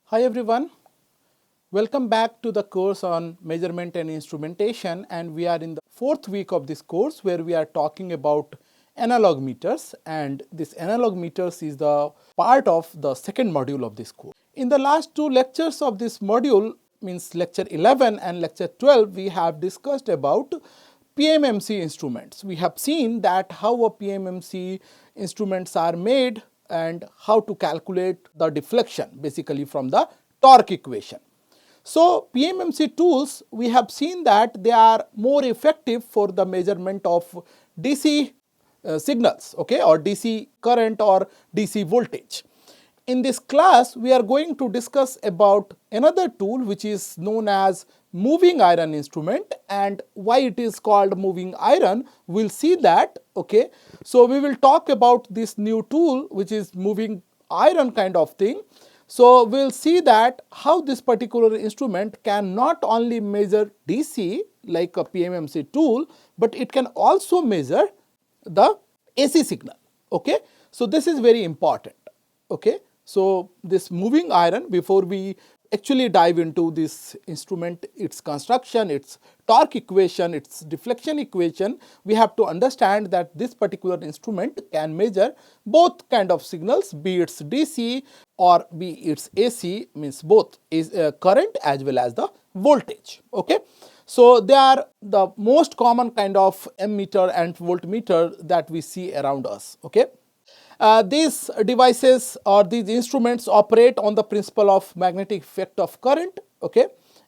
Hi everyone, welcome back to the course on measurement and instrumentation, and we are in the fourth week of this course where we are talking about analog meters, and this analog meters is the part of the second module of this course. In the last two lectures of this module, means lecture 11 and lecture 12, we have discussed about PMMC instruments. We have seen that how a PMMC instruments are made and how to calculate the deflection basically from the torque equation. So, PMMC tools, we have seen that they are more effective for the measurement of DC signals, okay, or DC current or DC voltage. In this class, we are going to discuss about another tool which is known as moving iron instrument, and why it is called moving iron, we will see that, okay. So, we will talk about this new tool which is moving iron kind of thing. So, we will see that how this particular instrument can not only measure DC like a PMMC tool, but it can also measure the AC signal, okay. So, this is very important, okay. So, this moving iron, before we actually dive into this instrument, its construction, its torque equation, its deflection equation, we have to understand that this particular instrument can measure both kind of signals, be it DC or be it AC, means both is current as well as the voltage, okay. So, they are the most common kind of ammeter and voltmeter that we see around us, okay. These devices or these instruments operate on the principle of magnetic effect of current, okay,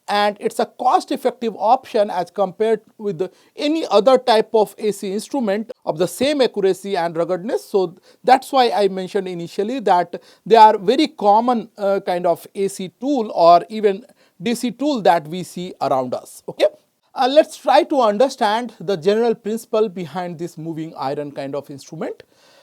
and it's a cost effective option as compared with any other type of AC instrument of the same accuracy and ruggedness. So, that's why I mentioned initially that they are very common kind of AC tool or even DC tool that we see around us, okay. Let's try to understand the general principle behind this moving iron kind of instrument.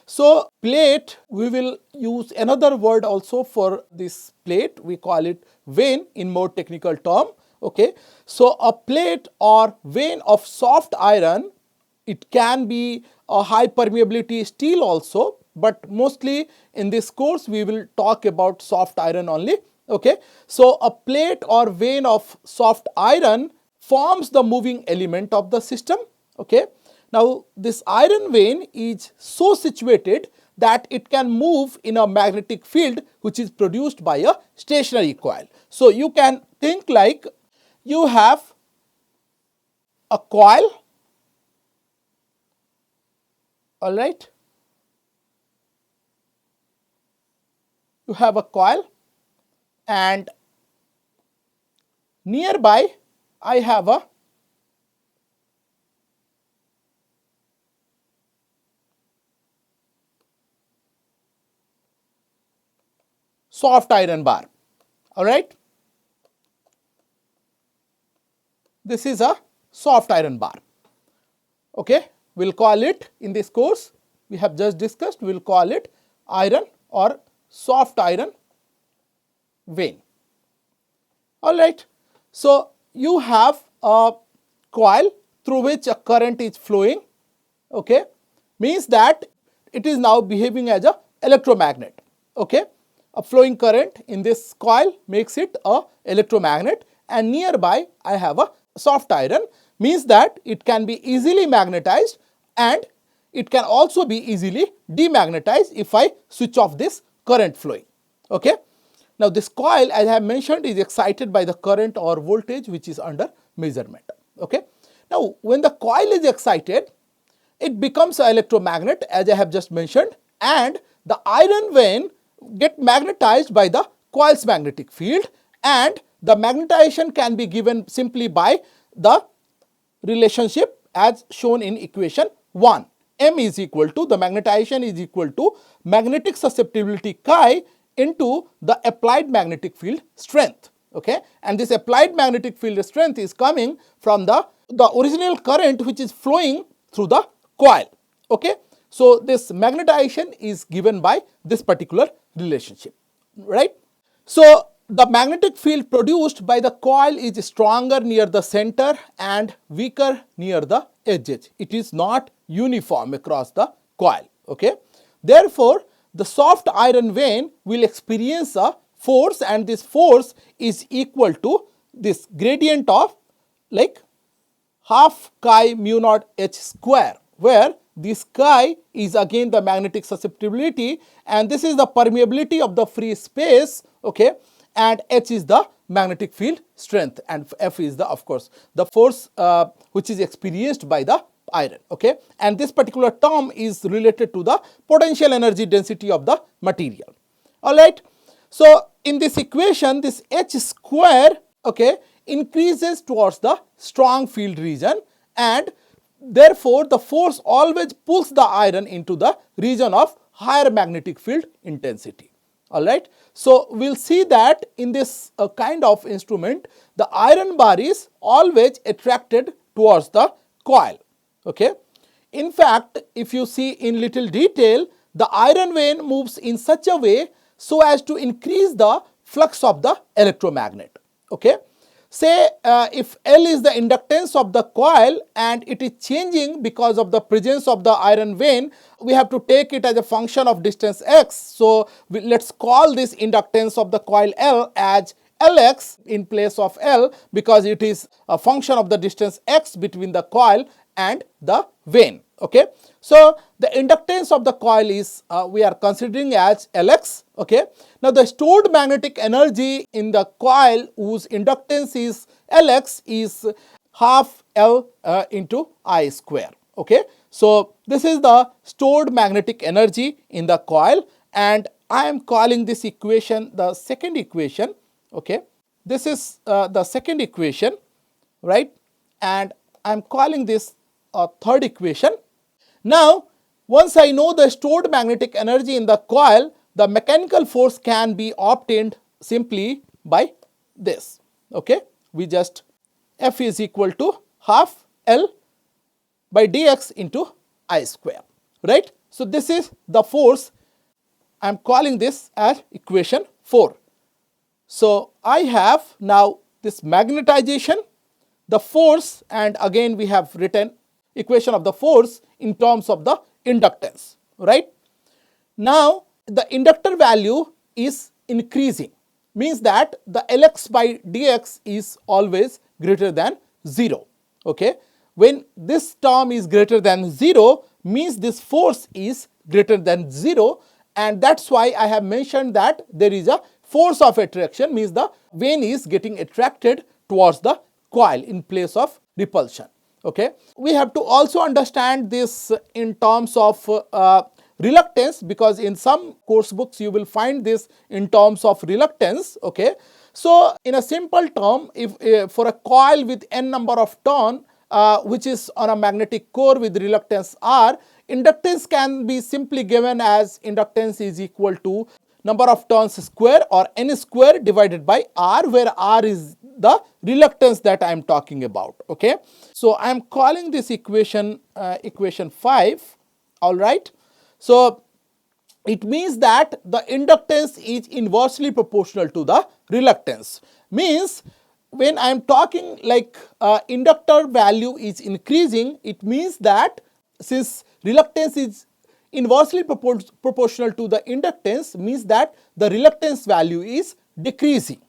So, plate, we will use another word also for this plate, we call it vane in more technical term, okay. So, a plate or vane of soft iron, it can be a high permeability steel also, but mostly in this course we will talk about soft iron only, okay. So, a plate or vane of soft iron forms the moving element of the system, okay. Now, this iron vane is so situated that it can move in a magnetic field which is produced by a stationary coil. So, you can think like you have a coil, all right. You have a coil and nearby I have a soft iron bar, all right. This is a soft iron bar, okay. We will call it, in this course we have just discussed, we will call it iron or soft iron vane, all right. So, you have a coil through which a current is flowing, okay, means that it is now behaving as a electromagnet, okay. A flowing current in this coil makes it a electromagnet, and nearby I have a soft iron, means that it can be easily magnetized and it can also be easily demagnetized if I switch off this current flowing, okay. Now, this coil, as I have mentioned, is excited by the current or voltage which is under measurement, okay. Now, when the coil is excited, it becomes an electromagnet as I have just mentioned, and the iron vane get magnetized by the coil's magnetic field, and the magnetization can be given simply by the relationship as shown in equation 1. M is equal to, the magnetization is equal to magnetic susceptibility chi into the applied magnetic field strength, okay. And this applied magnetic field strength is coming from the original current which is flowing through the coil, okay. So, this magnetization is given by this particular relationship, right. So, the magnetic field produced by the coil is stronger near the center and weaker near the edges. It is not uniform across the coil, okay. Therefore, the soft iron vane will experience a force, and this force is equal to this gradient of like half chi mu naught h square, where this chi is again the magnetic susceptibility and this is the permeability of the free space, okay, and h is the magnetic field strength and F is the, of course, the force which is experienced by the iron, okay, and this particular term is related to the potential energy density of the material. All right. So in this equation, this h square, okay, increases towards the strong field region, and therefore the force always pulls the iron into the region of higher magnetic field intensity. All right. So we'll see that in this kind of instrument, the iron bar is always attracted towards the coil. Okay. In fact, if you see in little detail, the iron vein moves in such a way so as to increase the flux of the electromagnet. Okay. Say if L is the inductance of the coil and it is changing because of the presence of the iron vein, we have to take it as a function of distance x. So let's call this inductance of the coil L as Lx in place of L, because it is a function of the distance x between the coil and the vein. Okay. So the inductance of the coil is we are considering as Lx. Okay. Now the stored magnetic energy in the coil whose inductance is Lx is half L into I square. Okay. So this is the stored magnetic energy in the coil, and I am calling this equation the second equation. Okay. This is the second equation, right, and I am calling this a third equation. Now, once I know the stored magnetic energy in the coil, the mechanical force can be obtained simply by this. Okay, we just F is equal to half L by dx into I square, right. So this is the force. I am calling this as equation 4. So I have now this magnetization, the force, and again we have written equation of the force in terms of the inductance, right. Now the inductor value is increasing, means that the Lx by dx is always greater than 0. Okay. When this term is greater than 0, means this force is greater than 0, and that's why I have mentioned that there is a force of attraction, means the vein is getting attracted towards the coil in place of repulsion. Okay. We have to also understand this in terms of reluctance, because in some course books you will find this in terms of reluctance. Okay. So in a simple term, if for a coil with n number of turn which is on a magnetic core with reluctance R, inductance can be simply given as inductance is equal to number of turns square or n square divided by R, where R is the reluctance that I am talking about. Okay. So I am calling this equation equation 5. All right. So it means that the inductance is inversely proportional to the reluctance. Means when I am talking like inductor value is increasing, it means that since reluctance is inversely proportional to the inductance, means that the reluctance value is decreasing,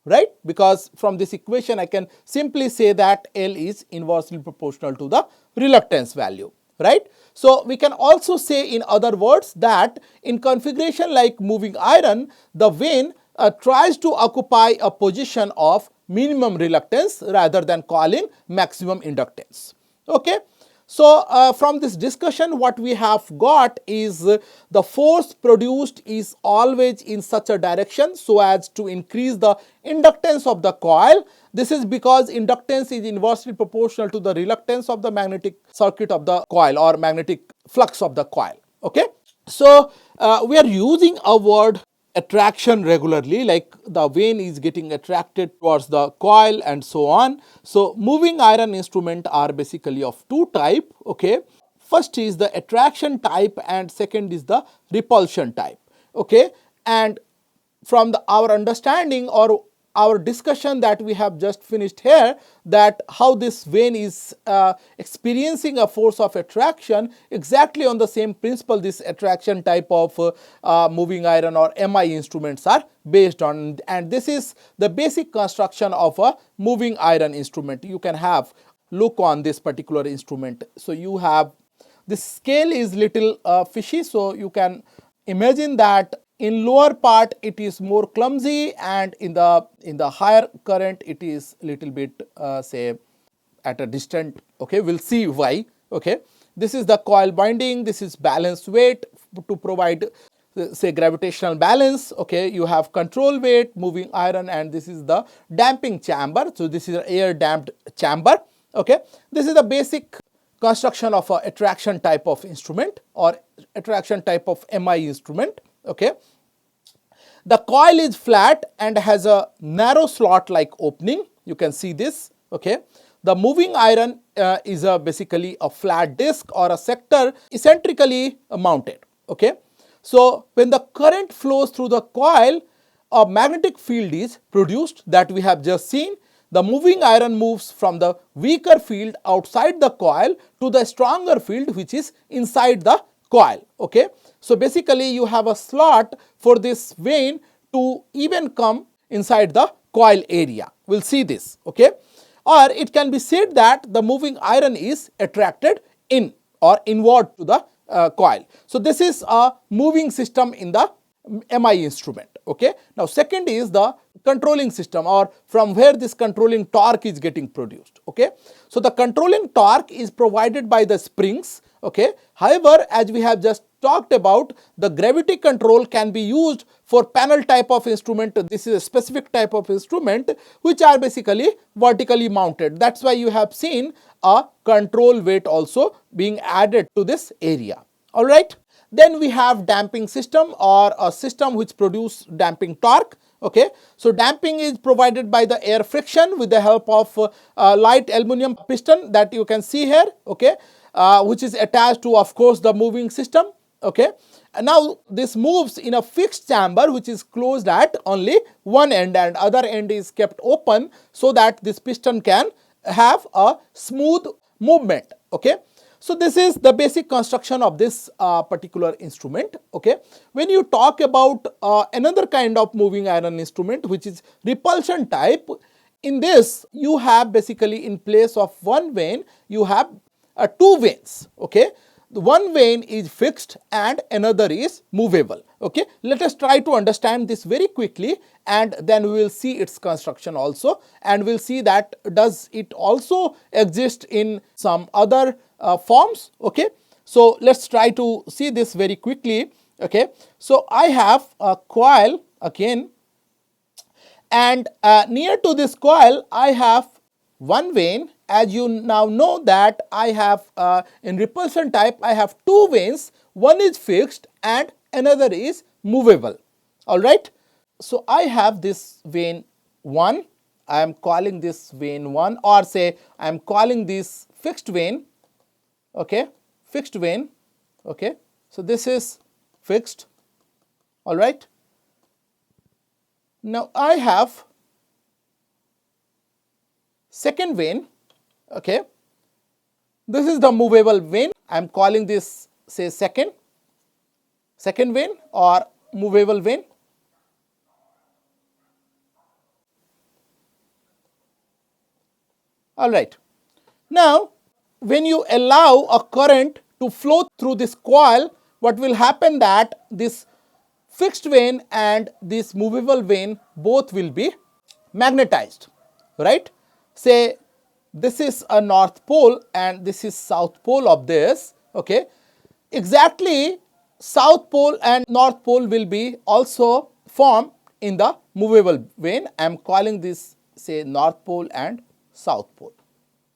right, because from this equation I can simply say that L is inversely proportional to the reluctance value, right. So we can also say in other words that in configuration like moving iron, the vein tries to occupy a position of minimum reluctance rather than calling maximum inductance. Okay. So from this discussion what we have got is the force produced is always in such a direction so as to increase the inductance of the coil. This is because inductance is inversely proportional to the reluctance of the magnetic circuit of the coil or magnetic flux of the coil. Okay. So we are using a word attraction regularly, like the vein is getting attracted towards the coil and so on. So moving iron instrument are basically of two type. Okay. First is the attraction type and second is the repulsion type. Okay. And from our understanding or our discussion that we have just finished here, that how this vein is experiencing a force of attraction, exactly on the same principle this attraction type of moving iron or MI instruments are based on, and this is the basic construction of a moving iron instrument. You can have look on this particular instrument. So you have this scale is little fishy, so you can imagine that in lower part it is more clumsy, and in the higher current it is little bit say at a distant. Okay, we'll see why. Okay, this is the coil binding, this is balanced weight to provide say gravitational balance. Okay, you have control weight, moving iron, and this is the damping chamber. So this is an air damped chamber. Okay, this is the basic construction of a attraction type of instrument or attraction type of MI instrument. Okay, the coil is flat and has a narrow slot like opening. You can see this. Okay, the moving iron is basically a flat disc or a sector eccentrically mounted. Okay, so when the current flows through the coil, a magnetic field is produced that we have just seen. The moving iron moves from the weaker field outside the coil to the stronger field which is inside the coil. Okay, so basically you have a slot for this vein to even come inside the coil area. We'll see this. Okay, or it can be said that the moving iron is attracted in or inward to the coil. So this is a moving system in the MI instrument. Okay, now second is the controlling system, or from where this controlling torque is getting produced. Okay, so the controlling torque is provided by the springs. Okay, however, as we have just talked about, the gravity control can be used for panel type of instrument. This is a specific type of instrument which are basically vertically mounted. That's why you have seen a control weight also being added to this area. All right. Then we have damping system, or a system which produce damping torque. Okay, so damping is provided by the air friction with the help of light aluminum piston that you can see here. Okay, which is attached to, of course, the moving system. Okay, and now this moves in a fixed chamber which is closed at only one end, and other end is kept open so that this piston can have a smooth movement. Okay, so this is the basic construction of this particular instrument. Okay, when you talk about another kind of moving iron instrument which is repulsion type, in this you have basically in place of one vein you have two veins. Okay, the one vein is fixed and another is movable. Okay, let us try to understand this very quickly, and then we will see its construction also, and we'll see that does it also exist in some other forms. Okay, so let's try to see this very quickly. Okay, so I have a coil again, and near to this coil I have one vein. As you now know that I have in repulsion type I have two veins, one is fixed and another is movable. All right, so I have this vein 1, I am calling this vein 1, or say I am calling this fixed vein. Okay, fixed vein. Okay, so this is fixed. All right, now I have second vein. Okay, this is the movable vein. I am calling this say second vein or movable vein. All right, now when you allow a current to flow through this coil, what will happen that this fixed vein and this movable vein both will be magnetized, right? Say this is a north pole and this is south pole of this. Okay, exactly south pole and north pole will be also formed in the movable vein. I am calling this say north pole and south pole.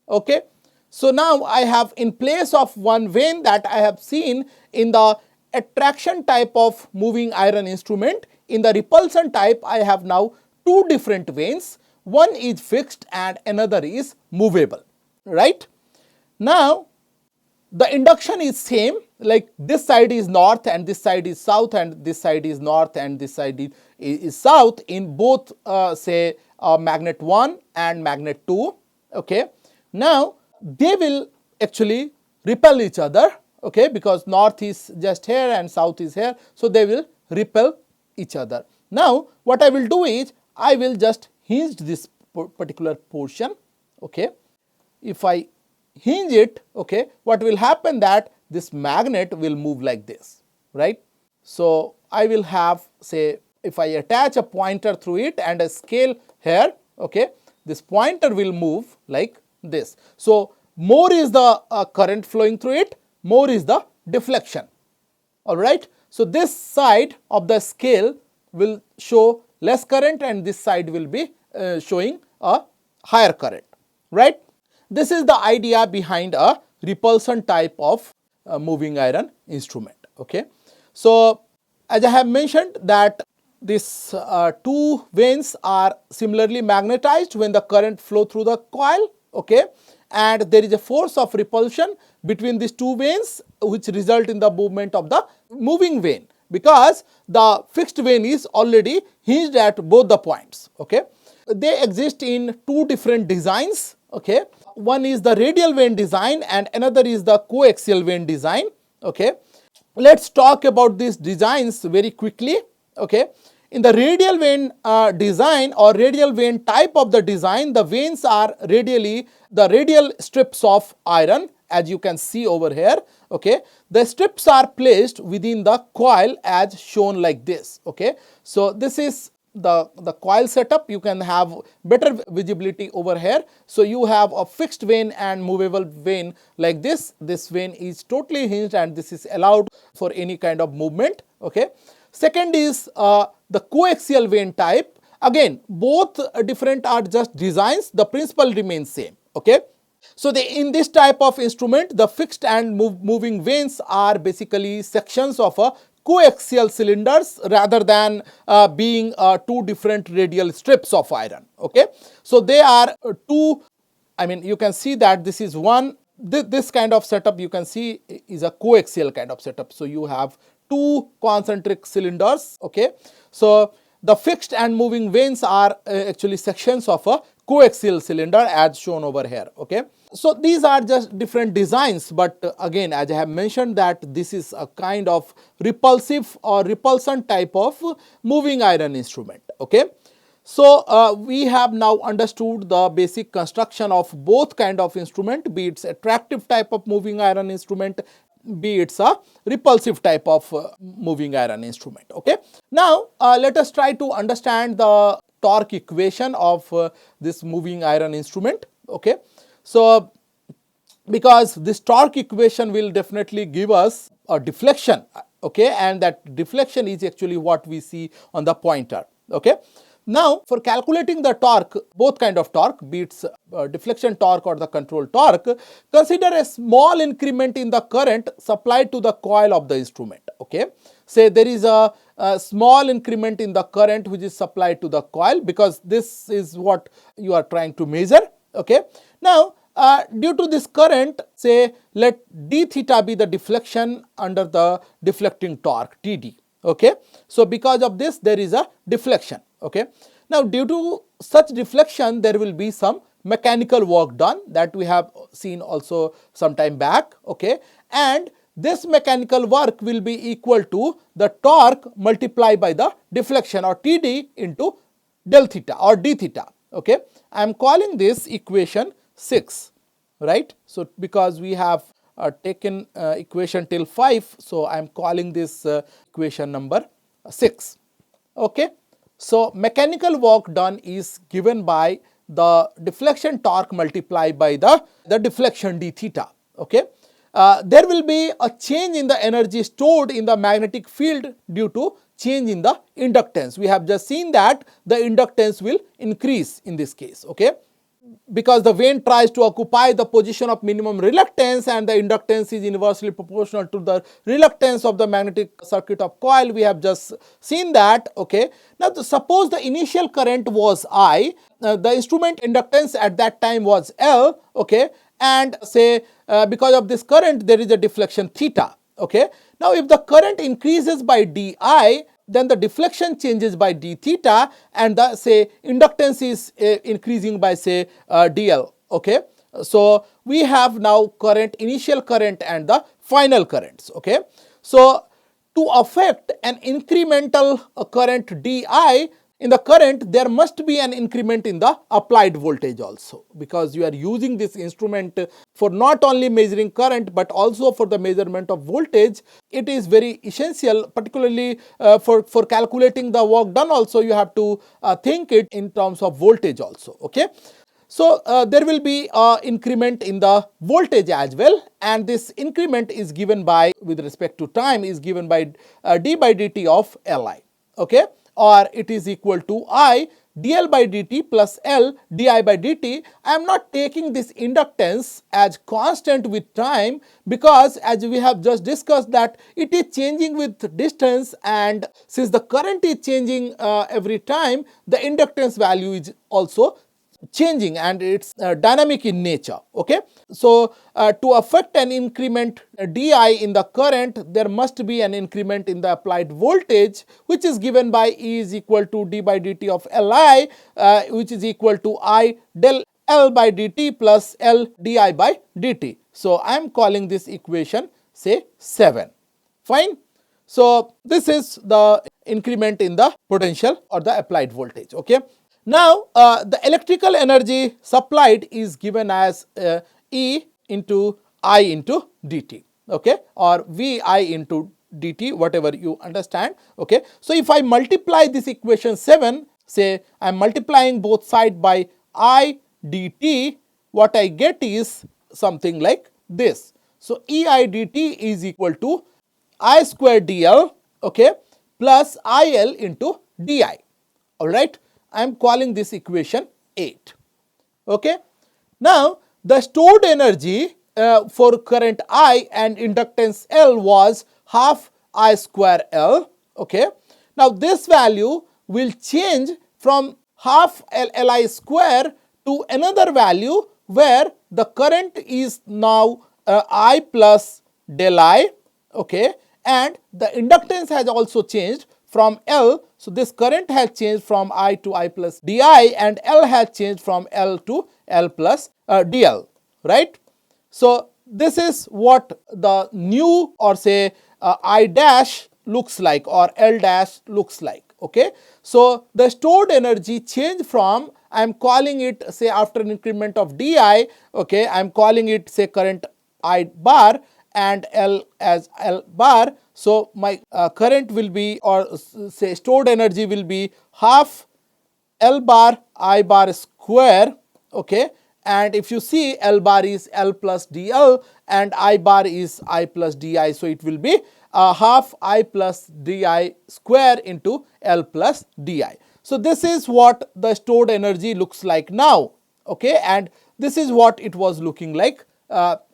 Okay, so now I have in place of one vein that I have seen in the attraction type of moving iron instrument, in the repulsion type I have now two different veins. One is fixed and another is movable, right? Now the induction is same, like this side is north and this side is south, and this side is north and this side is south in both say magnet 1 and magnet 2. Okay. Now they will actually repel each other, okay, because north is just here and south is here, so they will repel each other. Now what I will do is I will just hinge this particular portion, okay. If I hinge it, okay, what will happen that this magnet will move like this, right. So I will have, say, if I attach a pointer through it and a scale here, okay, this pointer will move like this. So more is the current flowing through it, more is the deflection. All right. So this side of the scale will show less current and this side will be showing a higher current, right. This is the idea behind a repulsion type of moving iron instrument. Okay. So as I have mentioned that these two vanes are similarly magnetized when the current flow through the coil, okay, and there is a force of repulsion between these two vanes which result in the movement of the moving vane, because the fixed vane is already hinged at both the points. Okay. They exist in two different designs. Okay. One is the radial vane design and another is the coaxial vane design. Okay. Let's talk about these designs very quickly. Okay. In the radial vane design or radial vane type of the design, the vanes are radially the radial strips of iron, as you can see over here. Okay. The strips are placed within the coil as shown like this. Okay. So this is the coil setup. You can have better visibility over here. So you have a fixed vane and movable vane like this. This vane is totally hinged and this is allowed for any kind of movement. Okay. Second is the coaxial vane type. Again, both different are just designs. The principle remains same. Okay. So in this type of instrument, the fixed and moving vanes are basically sections of a coaxial cylinders rather than being two different radial strips of iron. Okay. So they are two, I mean, you can see that this is one, this kind of setup you can see is a coaxial kind of setup. So you have two concentric cylinders. Okay. So the fixed and moving vanes are actually sections of a coaxial cylinder as shown over here. Okay. So these are just different designs, but again, as I have mentioned that this is a kind of repulsive or repulsion type of moving iron instrument. Okay. So we have now understood the basic construction of both kind of instrument, be it attractive type of moving iron instrument, be it a repulsive type of moving iron instrument. Okay. Now let us try to understand the torque equation of this moving iron instrument. Okay. So because this torque equation will definitely give us a deflection, okay, and that deflection is actually what we see on the pointer. Okay. Now for calculating the torque, both kind of torque, be it deflection torque or the control torque, consider a small increment in the current supplied to the coil of the instrument. Okay. Say there is a small increment in the current which is supplied to the coil, because this is what you are trying to measure. Okay. Now due to this current, say let d theta be the deflection under the deflecting torque Td. Okay. So because of this there is a deflection. Okay. Now due to such deflection there will be some mechanical work done that we have seen also some time back. Okay. And this mechanical work will be equal to the torque multiplied by the deflection, or Td into del theta or d theta. Okay. I am calling this equation 6, right. So because we have taken equation till 5, so I am calling this equation number 6. Okay. So mechanical work done is given by the deflection torque multiplied by the deflection d theta. Okay. There will be a change in the energy stored in the magnetic field due to change in the inductance. We have just seen that the inductance will increase in this case. Okay. Because the vane tries to occupy the position of minimum reluctance and the inductance is inversely proportional to the reluctance of the magnetic circuit of coil. We have just seen that. Okay. Now suppose the initial current was I, the instrument inductance at that time was L. Okay. And say because of this current there is a deflection theta. Okay. Now if the current increases by di, then the deflection changes by d theta, and the say inductance is increasing by say dl. Okay, so we have now current, initial current and the final currents. Okay, so to affect an incremental current di in the current, there must be an increment in the applied voltage also, because you are using this instrument for not only measuring current but also for the measurement of voltage. It is very essential, particularly for calculating the work done also. You have to think it in terms of voltage also. Okay, so there will be increment in the voltage as well, and this increment is given by, with respect to time, is given by d by dt of Li. Okay, or it is equal to I dl by dt plus L di by dt. I am not taking this inductance as constant with time, because as we have just discussed that it is changing with distance, and since the current is changing every time, the inductance value is also changing, and it's dynamic in nature. Okay, so to affect an increment di in the current, there must be an increment in the applied voltage, which is given by E is equal to d by dt of Li, which is equal to I del L by dt plus L di by dt. So I am calling this equation say 7. Fine. So this is the increment in the potential or the applied voltage. Okay. Now, the electrical energy supplied is given as E into I into dt, okay, or Vi into dt, whatever you understand. Okay, so if I multiply this equation 7, say I am multiplying both sides by I dt, what I get is something like this. So Ei dt is equal to I square dl, okay, plus IL into di. All right. I am calling this equation 8. Okay. Now, the stored energy for current I and inductance L was half I square L. Okay. Now, this value will change from half Li square to another value where the current is now I plus del I. Okay. And the inductance has also changed from L. So this current has changed from I to I plus di, and L has changed from L to L plus dl, right? So this is what the new, or say I dash looks like, or L dash looks like. Okay, so the stored energy changed from, I am calling it, say after an increment of di, okay, I am calling it say current I bar and L as L bar. So my current will be, or say stored energy will be half L bar I bar square. Okay, and if you see, L bar is L plus dl and I bar is I plus di, so it will be half I plus di square into L plus di. So this is what the stored energy looks like now. Okay, and this is what it was looking like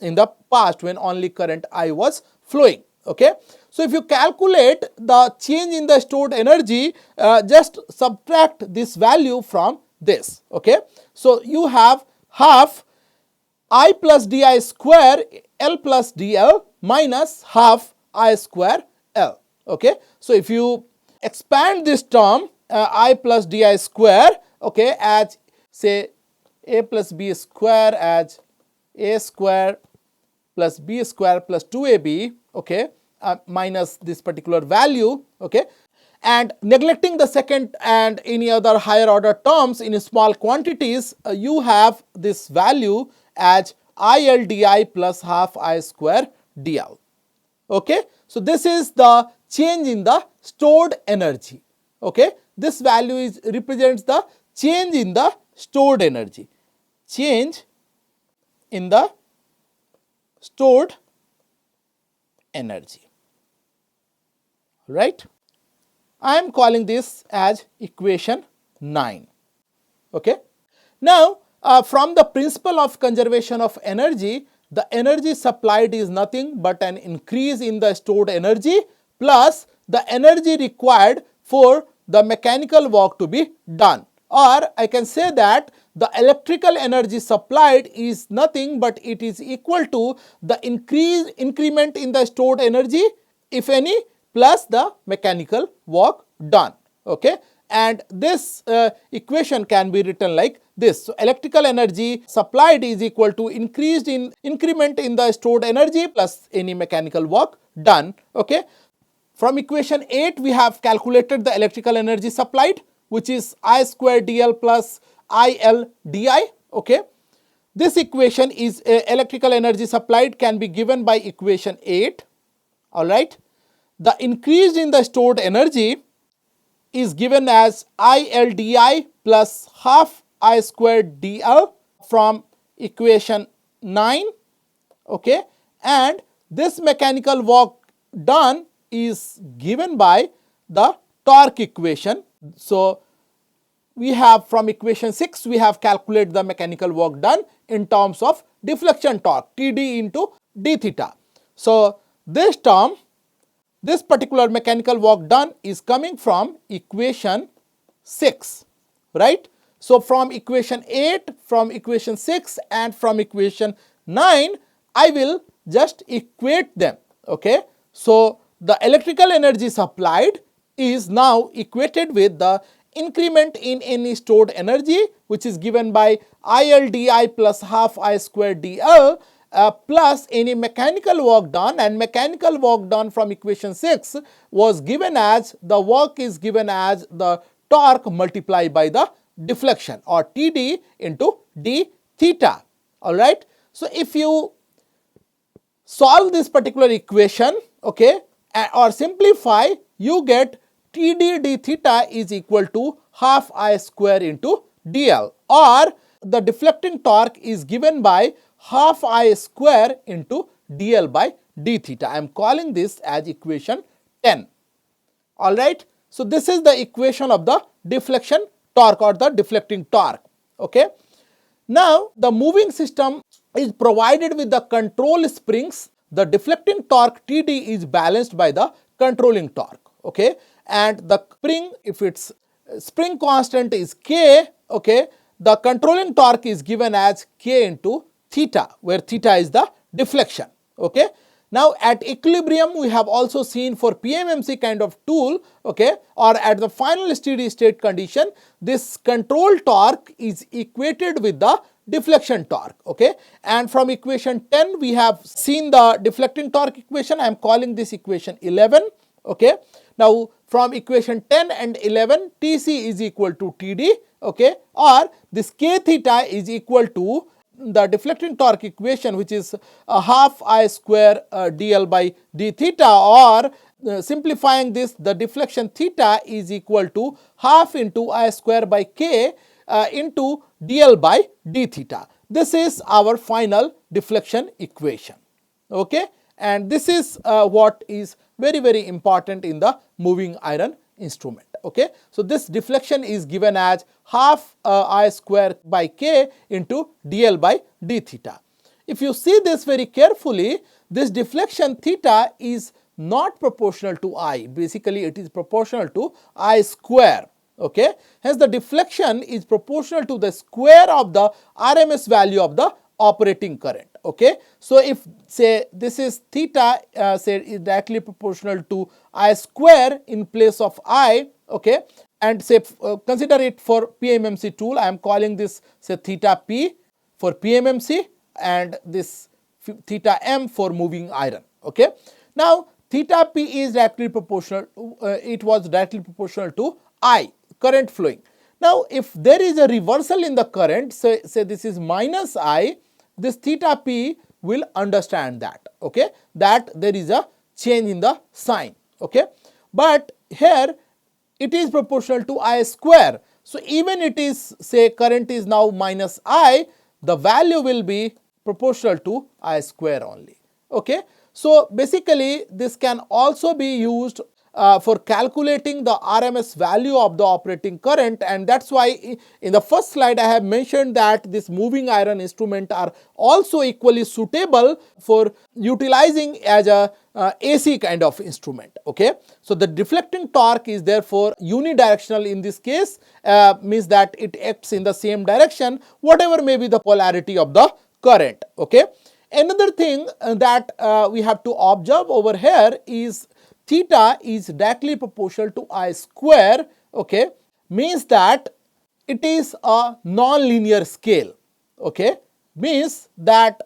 in the past when only current I was flowing. Okay, so if you calculate the change in the stored energy, just subtract this value from this. Okay, so you have half I plus di square L plus dl minus half I square L. Okay, so if you expand this term I plus di square, okay, as say a plus b square as a square plus b square plus 2ab, okay, minus this particular value, okay, and neglecting the second and any other higher order terms in small quantities, you have this value as IL di plus half I square dl. Okay, so this is the change in the stored energy. Okay, this value represents the change in the stored energy, change in the stored energy, right? I am calling this as equation 9. Okay. Now, from the principle of conservation of energy, the energy supplied is nothing but an increase in the stored energy plus the energy required for the mechanical work to be done. Or I can say that the electrical energy supplied is nothing but it is equal to the increment in the stored energy, if any, plus the mechanical work done. Okay, and this equation can be written like this. So electrical energy supplied is equal to increment in the stored energy plus any mechanical work done. Okay, from equation 8 we have calculated the electrical energy supplied, which is I square dl plus IL di. Okay, this equation is electrical energy supplied can be given by equation 8. All right, the increase in the stored energy is given as IL di plus half I squared dl from equation 9. Okay, and this mechanical work done is given by the torque equation. So we have from equation 6 we have calculated the mechanical work done in terms of deflection torque Td into d theta. So this term, this particular mechanical work done is coming from equation 6, right? So from equation 8, from equation 6 and from equation 9, I will just equate them. Okay, so the electrical energy supplied is now equated with the increment in any stored energy, which is given by IL di plus half I square dl plus any mechanical work done, and mechanical work done from equation 6 was given as, the work is given as the torque multiplied by the deflection or Td into d theta. All right. So if you solve this particular equation, okay, or simplify, you get Td d theta is equal to half I square into dl, or the deflecting torque is given by half I square into dl by d theta. I am calling this as equation 10. All right. So this is the equation of the deflection torque or the deflecting torque. Okay. Now the moving system is provided with the control springs. The deflecting torque Td is balanced by the controlling torque. Okay, and the spring, if its spring constant is k, okay, the controlling torque is given as k into theta, where theta is the deflection. Okay. Now at equilibrium we have also seen for PMMC kind of tool, okay, or at the final steady state condition, this control torque is equated with the deflection torque. Okay, and from equation 10 we have seen the deflecting torque equation. I am calling this equation 11. Okay, now from equation 10 and 11, Tc is equal to Td, okay, or this k theta is equal to the deflecting torque equation, which is half I square dl by d theta, or simplifying this, the deflection theta is equal to half into I square by k into dl by d theta. This is our final deflection equation. Okay, and this is what is very important in the moving iron instrument. Okay, so this deflection is given as half I square by k into dl by d theta. If you see this very carefully, this deflection theta is not proportional to I. Basically, it is proportional to I square. Okay, hence the deflection is proportional to the square of the RMS value of the operating current. Okay, so if say this is theta, say is directly proportional to I square in place of I, okay, and say consider it for PMMC tool, I am calling this say theta p for PMMC and this theta m for moving iron. Okay, now theta p is directly proportional, it was directly proportional to I, current flowing. Now if there is a reversal in the current, say this is minus I, this theta p will understand that, okay, that there is a change in the sign. Okay, but here it is proportional to I square. So even it is, say current is now minus I, the value will be proportional to I square only. Okay, so basically this can also be used for calculating the RMS value of the operating current, and that's why in the first slide I have mentioned that this moving iron instrument are also equally suitable for utilizing as a AC kind of instrument. Okay, so the deflecting torque is therefore unidirectional in this case, means that it acts in the same direction whatever may be the polarity of the current. Okay, another thing that we have to observe over here is theta is directly proportional to I square, okay, means that it is a non-linear scale, okay, means that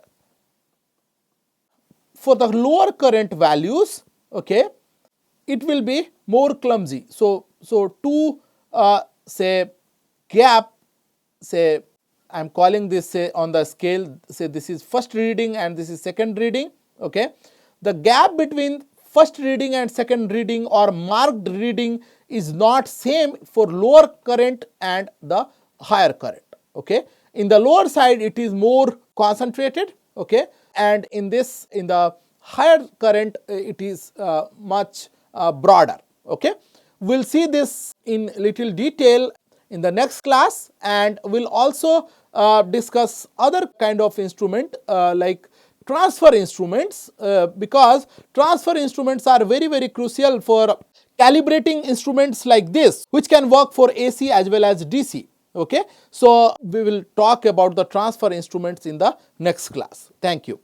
for the lower current values, okay, it will be more clumsy. So two say gap, say I am calling this, say on the scale, say this is first reading and this is second reading, okay. The gap between first reading and second reading or marked reading is not same for lower current and the higher current, okay. In the lower side it is more concentrated, okay, and in the higher current it is much broader, okay. We'll see this in little detail in the next class, and we'll also discuss other kind of instrument like transfer instruments, because transfer instruments are very crucial for calibrating instruments like this, which can work for AC as well as DC, okay. So we will talk about the transfer instruments in the next class. Thank you.